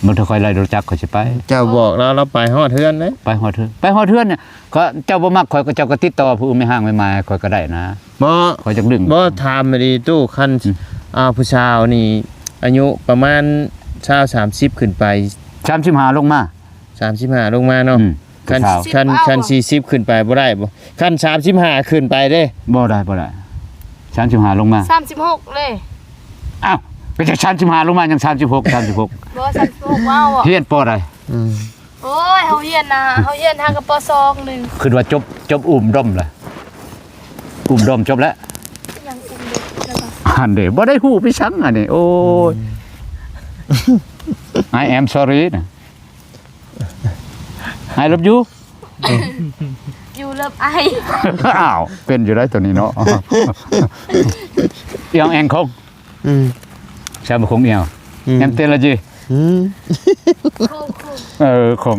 บ่ถ้าคอยไล่รู้จักก็สิไป เจ้าบอกแล้วเราไปฮอดเฮือนเลย ไปฮอดเทือนเนี่ยก็เจ้าบ่มักคอยก็เจ้าก็ติดต่อผู้อื่นไม่ห่างไม่มาคอยก็ได้นะ บ่ คอยจักดึง บ่ถามมาดีตู้คันผู้ชาวนี่อายุประมาณ20-30ขึ้นไป 35ลงมา 35ลงมาเนาะ อืม คัน ผู้สาว คัน40ขึ้นไปบ่ได้บ่คัน35ขึ้นไปเด้ บ่ได้35ลงมา 36เลย อ้าวก็จะ35ลงมายัง36 บ่36ว้าวอ่ะ เฮียนปอใด โอ้ยเฮาเฮียนนะเฮาเฮียนทางกับป.2นึง คิดว่าจบอุ้มดมล่ะอุ้มดมจบแล้ว ยังอุ้มเด็กแล้วก็ อันเด้บ่ได้ฮู้พี่ชังอันนี้โอ้ย I am sorry นะ I love you อยู่เลิฟไอ อ้าวเป็นอยู่ได้ตัวนี้เนาะ เอียงแองคง อืม ชาบคงเอียวแอมเตลจี อืม โค้ง คง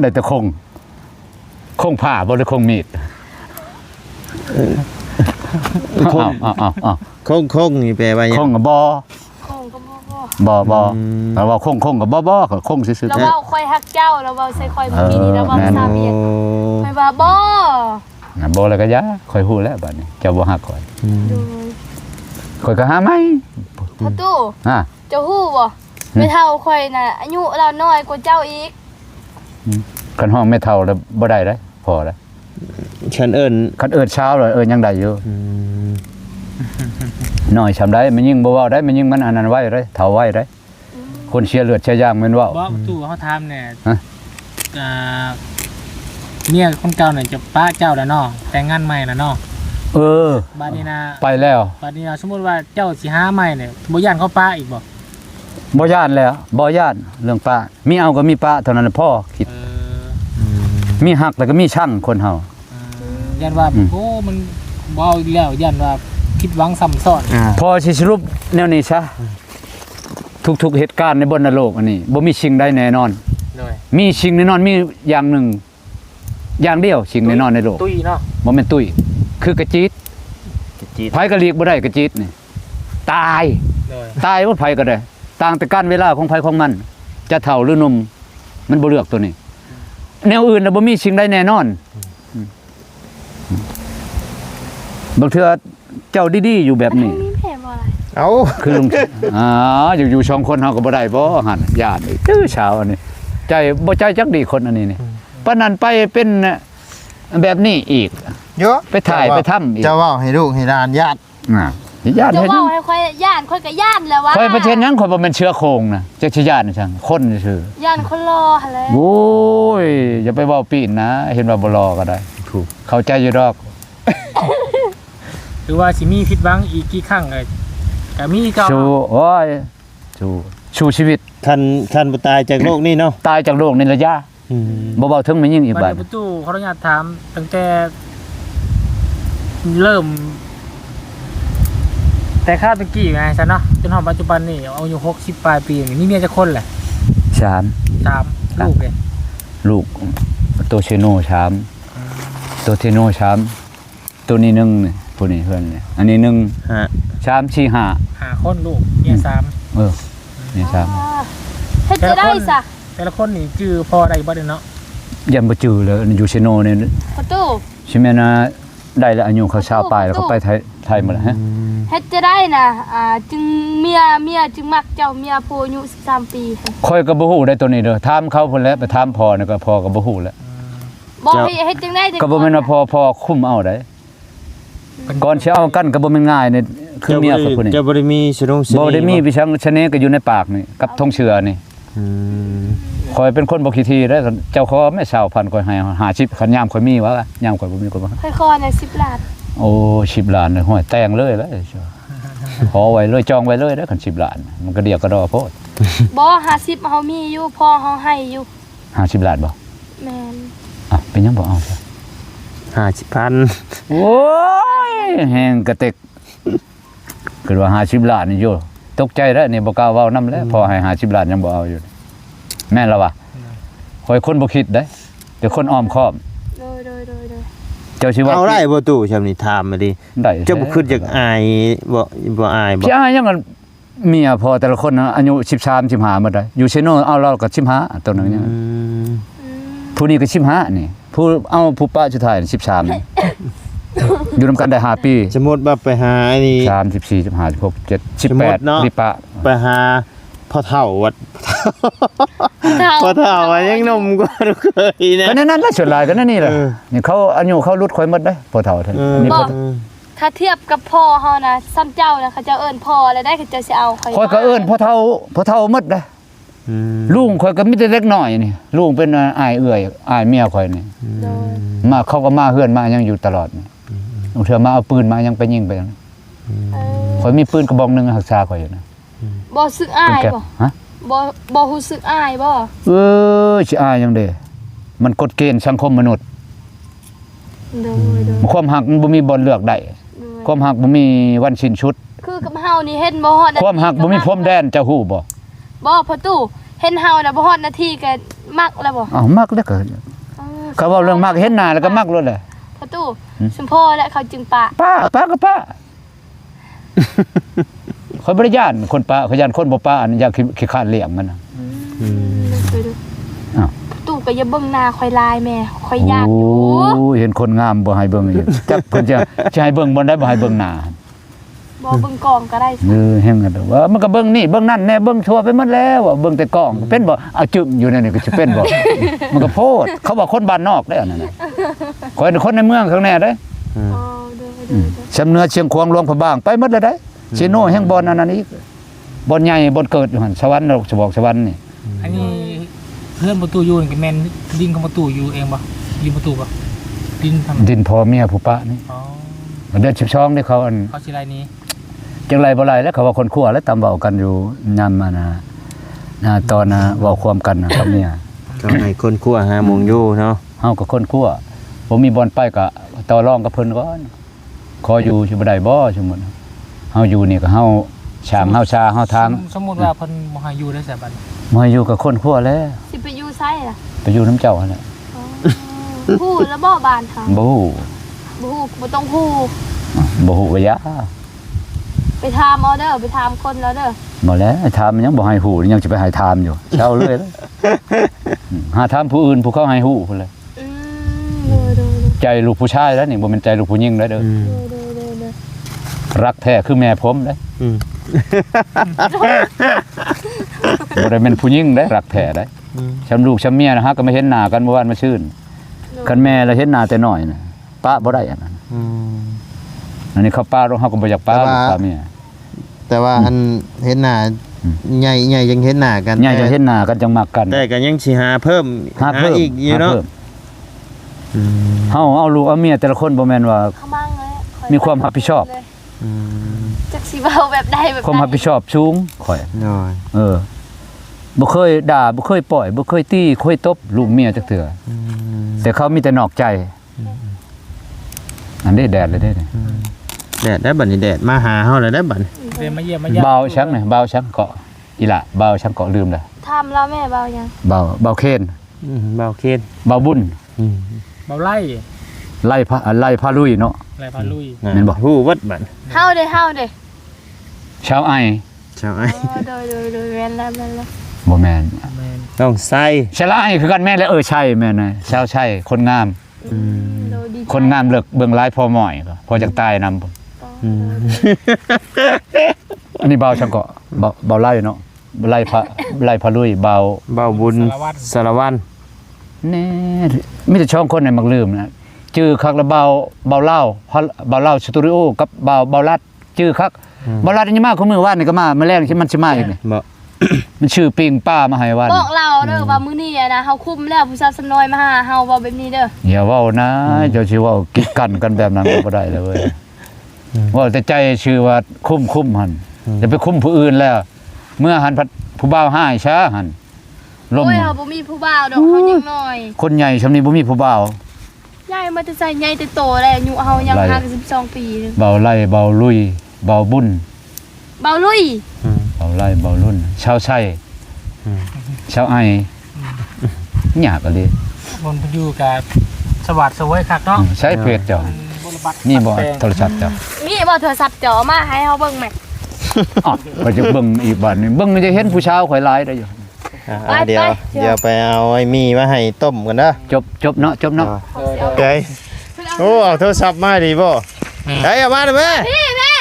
ได้แต่คงผ้าบ่ได้คงมีด คง อ้าว คงนี่แปลว่าหยั ค ง งกับบ่ โค้งก็บ่ แต่ว่าคงกับบ่ก็คงซื่อ เราเว้าค่อยฮักเจ้าเราเว้าใส่ค่อยเมื่อกี้นี้เราเว้าซาเมียนค่อยว่าบ่ ๆน่ะบ่แล้วก็ยะค่อยฮู้แล้วบัดนี้เจ้าบ่ฮักข่อย โดย ข่อยก็หาไหม พ่อตู้ ฮะ เจ้าฮู้บ่ไม่เท่าค่อยน่ะอายุเราน้อยกว่าเจ้าอีก คันห้องไม่เท่าแล้วบ่ได้เด้พอแล้ว ฉันเอิ้น คันเอิ้นเช้าเลยยังได้อยู่ น้อยชำได้มันยิ่งบ่เว้าได้มันยิ่งมันอันนั้นไว้ได้เฒ่าไว้ได้คนเชียร์เลือดเชียร์ย่างแม่นเว้า บ่ตู้เขาทำเนี่ย ฮะ อ่าเมียคนเก่าเนี่ยจะป้าเจ้าแล้วเนาะแต่งงานใหม่แล้วเนาะ เออ บัดนี้นะ ไปแล้ว บัดนี้นะสมมุติว่าเจ้าสิหาใหม่เนี่ยบ่ย่านเขาป้าอีกบ่ บ่ย่านแล้วบ่ย่านเรื่องป้ามีเอาก็มีป้าเท่านั้นแหละพ่อคิด เออ มีหักแล้วก็มีช่างคนเฮา ย่านว่า อืม โอ้มันบ่เอาอีกแล้วย่านว่าคิดหวังซ้ำซ้อน พอสิสรุปแนวนี้ซะทุกๆเหตุการณ์ในบนโลกอันนี้บ่มีสิ่งใดแน่นอน โดย มีสิ่งแน่นอนมีอย่างหนึ่งอย่างเดียวสิ่งแน่นอนในโลก ตุ้ยเนาะ บ่แม่นตุ้ยคือกระจีด จีด ไผก็เรียกบ่ได้กระจีดนี่ตาย โดย ตายว่าไผก็ได้ต่างแต่การเวลาของไผของมัน จะเฒ่าหรือหนุ่มมันบ่เลือกตัวนี้ แนวอื่นน่ะบ่มีสิ่งใดแน่นอนบางเทื่อเจ้าดีๆอยู่แบบนี้ มีแผลบ่อะไร เอ้า คือลุงอยู่สองคนเฮาก็บ่ได้บ่หั่นญาติอีกตื้อเช้าอันนี้ใจบ่ใจจักดีคนอันนี้นี่ปานนั้นไปเป็นแบบนี้อีก เยอะ ไปถ่ายไปทำอีก เจ้าเว้าให้ลูกให้หลานญาติ ญาติ จะ เฮ็ดหยั เว้าง ให้ค่อยย่านค่อยก็ย่านแหล้วว่า ค่อยประเทศหยังค่อยบ่แม่นเชื้อโครงนะจักสิญาติจังคนซื่อย่ านคนรอหั่นแหละ โอ้ยอย่าไปเว้าปีนนะ เห็นว่าบ่รอก็ได้ถูกเข้าใจอยู่ดอก หรือว่าสิมีผิดหวังอีกกี่ครั้งก็มีเก่า สู้โอ้ยสู้ชีวิต คันบ่ตายจากโลกนี้เนาะ ตายจากโลกนี่ระยะบ่เว้าถึงมันยิ่งอีก บัด บาด นี้ประตูขออนุญาตถามตั้งแต่เริ่ม แต่ข้าวตะกี้ไงซะเนาะจนถึงปัจจุบันนี่อายุ60ปลายปีนี่มีเมียจักคนแหละ ชาม 3ลูกเลย ลูกตัวเชโนชามตัวเทโนชามตัวนี้หนึงนี่ผู้นี้เพิ่นนี่อันนี้หนึง ฮะ ชามชี้ห้า 5คนลูกเมีย3 นี่ชาม เฮ็ดจะได้ซะ แต่ละคนนี่จื้อพอได้บ่เด้เนาะ ยังบ่จือเลยอยู่เชโนนี่ ประตู ใช่ไหมนะได้แล้วอายุเขาชาวปลายแล้วเขาไปไทยหมดแล้วฮะ เฮ็ดจะได้น่ะจึงเมียจึงมักเจ้าเมียผู้อายุ13 ปี ค่อยก็บ่ฮู้ได้ตัวนี้เด้อถามเขาพุ่นแหล้วไปถามพ่อนี่ก็พ่อก็บ่ฮู้แล้ว บ่ให้เฮ็ดจังได๋ ก็บ่แม่นว่าพ่อคุมเอาได้ก่อนสิเอากันก็บ่แม่นง่ายนี่คือเมียเขาผู้นี้ เจ้าบ่ได้มีสรงส บ่ได้มีวิชังชะเนก็อยู่ในปากนี่กับทงเชือนี่ อืม ข่อยเป็นคนบ่ขี้ทีเด้อเจ้าขอแม่20,000ข่อยให้50คันยามข่อยมีวะยามข่อยบ่มีข่อยบ่ ค่อยคอน่ะ10ล้าน โอ้10ล้านเลยห้อยแต่งเลยแล้ว ขอไว้เลยจองไว้เลยได้อคัน10 ล้านมันก็เดียวก็ดอโพด บ่50เฮามีอยู่พ่อเฮาให้อยู่ 50 ล้านบ่ แม่น อ่ะเป็นหยังบ่เอาซะ 50,000 โอ้ยแฮงกระเต็กคือว่า50 ล้านนี่อยู่ตกใจแล้วนี่บ่กล้าเว้านำแล้วพอให้50 ล้านยังบ่เอาอยู่แม่นแล้ววะข่อยคนบ่คิดได้แต่คนอ้อมค้อม โดยเจ้าสิว่า เอาได้บ่ตู่ชำนี่ถามมาดิ ได้ เจ้าบ่คิดอยากอายบ่อายบ่ พี่อายยังกันเมียพอแต่ละคนนะอายุ13 15หมดได้อยู่เชโนเอาเราก็15ตัวนึงยัง อืม ผู้นี้ก็15นี่ผู้เอาผู้ป้าสุดท้าย13นี่ อยู่นำกันได้5 ปี สมมุติว่าไปหาไอ้นี่ 3 14 15 16 17 สมมุติเนาะ 18นี่ป้า ไปหาพ่อเฒ่าวัดพ่อเฒ่าว่ายังหนุ่มกว่าเคยนะ ก็นั่นแหละส่วนหลายก็นั่นนี่แหละ เออ นี่เขาอายุเขารุดข่อยหมดได้พอเฒ่าเท่า เออ นี่ บ พ อ อก ถ้าเทียบกับพ่อเฮานะซ้ำเจ้านะเขาจะเอิ้นพ่อแล้วได้เขาจะสิเอาข่อย ข่อยก็เอิ้นพอเฒ่าหมดได้ อืม ลุงข่อยก็มีแต่เล็กน้อยนี่ลุงเป็นอ้ายเอื้อยอ้ายเมียข่อยนี่ โดย มาเขาก็มาเฮือนมายังอยู่ตลอดนี่บางเทื่อมาเอาปืนมายังไปยิงไปนั่น เออ ข่อยมีปืนกระบอกหนึงรักษาข่อยอยู่นะ บ่สึกอาย แก๊ป บ่ ฮะ บ่รู้สึกอายบ่ สิอายยังเด้มันกฎเกณฑ์สังคมมนุษย์ โดย ความหักมันบ่มีบ่อนเลือกได้ความหักบ่มีวันสิ้นชุด คือกับเฮานี่เห็นบ่ฮอด ความหักบ่มีพรมแดนเจ้าฮู้บ่ บ่พ่อตู่เห็นเฮาน่ะบ่ฮอดนาทีก็มักแล้วบ่ อ้าวมักแล้วก็ เออ เขาเว้าเรื่องมักเห็นหน้าแล้วก็มักโลดแหละ พ่อตู่สมพ่อและเขาจึงปะ ป้าก็ป้าข่อยบ่ได้ย่านคนป้าข่อยย่านคนบ่ป้าอันอยากขี้คร้านเลี้ยงมันน่ะ ไปดู อ้าว ตู่ก็อย่าเบิ่งหน้าข่อยลายแม่ข่อยยากอยู่ โอ้ยเห็นคนงามบ่ให้เบิ่งอีกจักเพิ่นจะให้เบิ่งบ่ได้บ่ให้เบิ่งหน้า บ่เบิ่งกล้องก็ได้ แฮงกันว่ามันก็เบิ่งนี่เบิ่งนั่นแน่เบิ่งทั่วไปหมดแล้วอะเบิ่งแต่กล้องเป็นบ่เอาจึมอยู่นั่นนี่ก็สิเป็นบ่ มันก็โพดเขาบอกคนบ้านนอกได้อันนั้นน่ะข่อยเป็นคนในเมืองข้างแน่เด้ อ๋อเด้อ สำเนือเชียงควางหลวงพระบางไปหมดเลยได้ชิโน่แห่งบ่อนอันนั้นอีกบ่อนใหญ่บ่อนเกิดอยู่หั่นสวรรค์นรกจะบอกสวรรค์นี่ อันนี้เพื่อนประตูอยู่นี่ก็แม่นดินของประตูอยู่เองบ่ดินประตูบ่ดินทำ ดินพ่อเมียผู้ปะนี่ อ๋อ เดือน12นี่เขาอัน เขาสิไรนี้ จังไรบ่ไรแล้วเขาว่าคนคั่วแล้วตามเว้ากันอยู่ยามมานะตอนเว้าความกันกับเมีย ก็ให้คนคั่วหาหมองอยู่เนาะ เฮาก็คนคั่วบ่มีบ่อนไปก็ต่อรองกับเพิ่นก่อนขออยู่สิบ่ได้บ่สมมุติเฮาอยู่นี่ก็เฮาช่างเฮาชาเฮาทาง สมมุติว่าเพิ่นบ่ให้อยู่ได้แซ่บัด มาอยู่กับคนคั่วแล้ว สิไปอยู่ไสล่ะ ไปอยู่น้ำเจ้าหั่นแหละ อ๋อฮู้แล้วบ่บ้านเฮา บ่ฮู้ บ่ฮู้บ่ต้องฮู้ บ่ฮู้ก็ยา ไปถามเอาเด้อไปถามคนแล้วเด้อ บ่แล้วถามมันยังบ่ให้ฮู้ยังสิไปให้ถามอยู่เช้าเลยหาถามผู้อื่นผู้เขาให้ฮู้พุ่นเลย อืมเด้อ ใจลูกผู้ชายแล้วนี่บ่แม่นใจลูกผู้หญิงแล้วเด้อ ๆ รักแท้คือแม่ผมเด้ อืม บ่ได้แม่นผู้หญิงเด้รักแท้เด้ช้ำลูกช้ำเมียนะฮะก็ไม่เห็นหน้ากันเมื่อวานมาชื่นคันแม่แล้วเห็นหน้าแต่น้อยน่ะป้าบ่ได้อันนั้น อืม อันนี้เขาป้าเราเฮาก็บ่อยากป้า แต่ว่า ป้าเมีย แต่ว่าอันเห็นหน้า อืม ใหญ่ยังเห็นหน้ากัน ใหญ่จะเห็นหน้ากันจังมักกัน แต่ก็ยังสิหาเพิ่ม หาเพิ่ม อีกอยู่เนาะ หาพิ่ม อืม เฮาเอาลูกเอาเมียแต่ละคนบ่แม่นว่า เขามั่งเลย มีความรับผิดชอบ อืม จักสิเว้าแบบใดแบบ ความรับผิดชอบสูงข่อย น้อย บ่เคยด่าบ่เคยปล่อยบ่เคยตีเคยตบลูกเมียจักเทื่อ อืม แต่เขามีแต่นอกใจอันนี้แดดเลยเด้นี่ แดดได้บัดนี้แดดมาหาเฮาแล้วได้บัดนี้ เดินมาเยี่ยมมาเยี่ยม เบาชังนี่เบาชังเกาะอีหละเบาชังเกาะลืมเลย ถามแล้วแม่เว้ายัง เบาเคน เบาเคน เบาบุญ อืม เบาไล่ ไล่พาลุยเนาะ ไล่พาลุย แม่นบ่ ฮู้วัดบัด เฮาเด้ ชาวไอ ชาวไอ้ อ๋อโดยแม่นแล้ว บ่แม่น แม่น ต้องใส่ ชาวไอคือกันแม่นแล้วใช่แม่นนะชาวใช่คนงาม โดยดีใจ คนงามเลิกเบิ่งหลายพอหม่อยก็พอจักตายนำ อืม อันนี้เบาชังเกาะเบาไล่เนาะไล่พาลุยเบา เบาบุญสารวัตร แน่มีแต่ช่องคนไหนมักลืมนะชื่อคักละเบาเล่าเบาเล่าสตูดิโอกับเบาลัดชื่อคักเบาลัดนี่มาคือมื้อวานนี่ก็มามื้อแรกที่มันสิมาอีกนี่ บ่ มันชื่อปิงป้ามาให้วัน บอกเราเด้อว่ามื้อนี้อะนะเฮาคุมแล้วผู้สาวสำน้อยมาหาเฮาเว้าแบบนี้เด้อ อย่าเว้านะเจ้าสิเว้ากิดกันแบบนั้นก็บ่ได้เลยเว้ย ว่าแต่ใจชื่อว่าคุ้มหั่นจะไปคุ้มผู้อื่นแล้ว เมื่อหันพัดผู้บ่าวหายช้าหั่นล่ม โอ้ยเฮาบ่มีผู้บ่าวดอกเฮายังน้อย คนใหญ่ชำนี้บ่มีผู้บ่าว ใหญ่มาแต่ใส่ใหญ่แต่โตแล้วอายุเฮายัง ไร 52ปีนึง เบาไล่เบาลุยเบาบุญ เบาลุย เบาไล่เบารุ่นชาวไส้ชาวไอหยาบอะไร บนอยู่กับสวัสดิ์สวยคักเนาะ ใช้เพจเจ้า บนบัตร นี่บ่โทรศัพท์เจ้า มีบ่โทรศัพท์จ่อมาให้เฮาเบิ่งแหม่ อ๋อไปจะเบิ่งอีกบัดนึงเบิ่งจะเห็นผู้ชาวข่อยหลายได้อยู่ เดี๋ยวไปเอาไอ้มีมาให้ต้มกันนะ จบเนาะจบเนาะ โอเคโอ้เอาโทรศัพท์มาดีบ่เฮ้ยเอามาเลยแม่ พี่แม่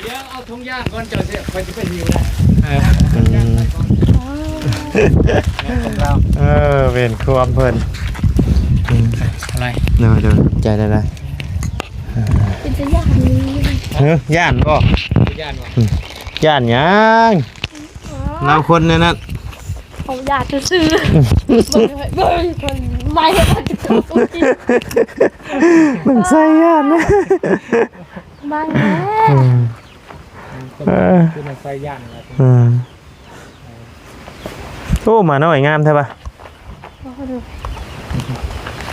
เดี๋ยวเอาถุงย่างก่อนเจ้าสิไปจะไปหิวได้ เป็นความเพิ่น อะไร เดี๋ยวใจได้ เป็นจะยากนี้ เฮ้ยย่านบ่ ย่านวะ ย่านหยังเราคนเนี่ยนั่น เขาอยากจะซื้อเบิ่งคนไม่ให้มันจะถูกกิน มันใส่ย่านนะ มาแล้ว คือมันไฟย่านนะ โอ้มาหน่อยงามใช่ปะ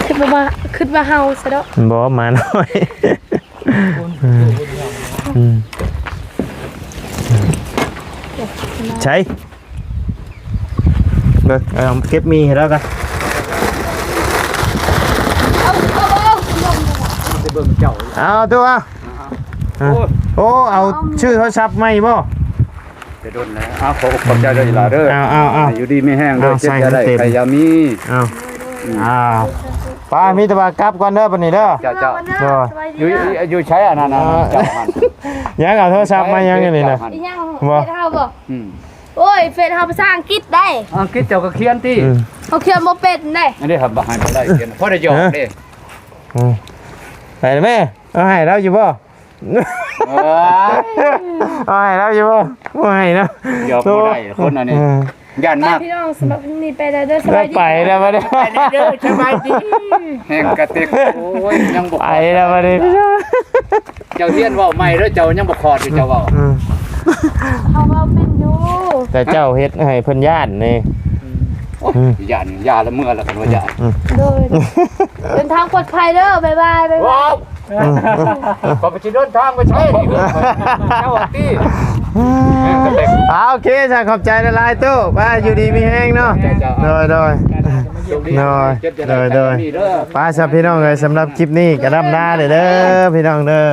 ขึ้นมาเฮาซะแล้ว บ่มาหน่อยใช่เบิกเอาเก็บมีให้แล้วกัน จะเบิ่งเจ้า เอาตัวโอ้เอาชื่อโทรศัพท์ใหม่บ่ จะโดนแล้วขอบใจด้วยล่ะเด้อ เอา อยู่ดีไม่แห้งเด้อ เอา เจ็บ ใส่ จะได้ เต็ม ใครยามี เอาป้ามีแตะบากลับก่อนเด้อปานนี้เด้อ เจ้า อยู่ใช้อันนั้นเจ้ามัน ยังเอาโทรศัพท์มายังอยู่นี่นะ อีหยัง บ่ เฟซเฮาบ่โอ้ยเฟซเฮาภาษาอังกฤษได้ อังกฤษเจ้าก็เขียนติ เขาเขียนบ่เป็นได้ อันนี้ครับบ่ให้บ่ได้เขียนพอได้ยอมเด้ ไปเลยแม่เอาให้เราอยู่บ่ เอาให้เราอยู่บ่บ่ให้นะ ยอมบ่ได้คนอันนี้ย่านมาก พี่น้องสำหรับวันนี้ไปแล้วเด้อส ได้ บายดี ไปแล้วมาได้ เด้อสบายดีแห้งกระติกโอ้ยยังบ่ ไปแล้วมาได้ เจ้าเฮียนเว้าใหม่เด้อเจ้ายังบ่คอดอยู่เจ้าเว้า เขาว่าเป็นอยู่ แต่เจ้าเฮ็ดให้เพิ่นย่านนี่ ย่าละเมื่อละกันว่าย่า โดยเดินทางปลอดภัยเด้อบ๊ายบายบ๊ายบาย ว้าวขอไปสิเดินทางไปใช้นี่เจ้าตี้ โอเคจ้ะขอบใจละลายตู้ป้าอยู่ดีมีแห้งเนาะโดยป้าสับพี่น้องเลยสำหรับคลิปนี้ก็ร่ำลาเลยเด้อพี่น้องเด้อ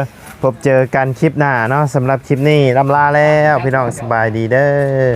พบเจอกันคลิปหน้าเนาะสำหรับคลิปนี้ร่ำลาแล้วพี่น้องสบายดีเด้อ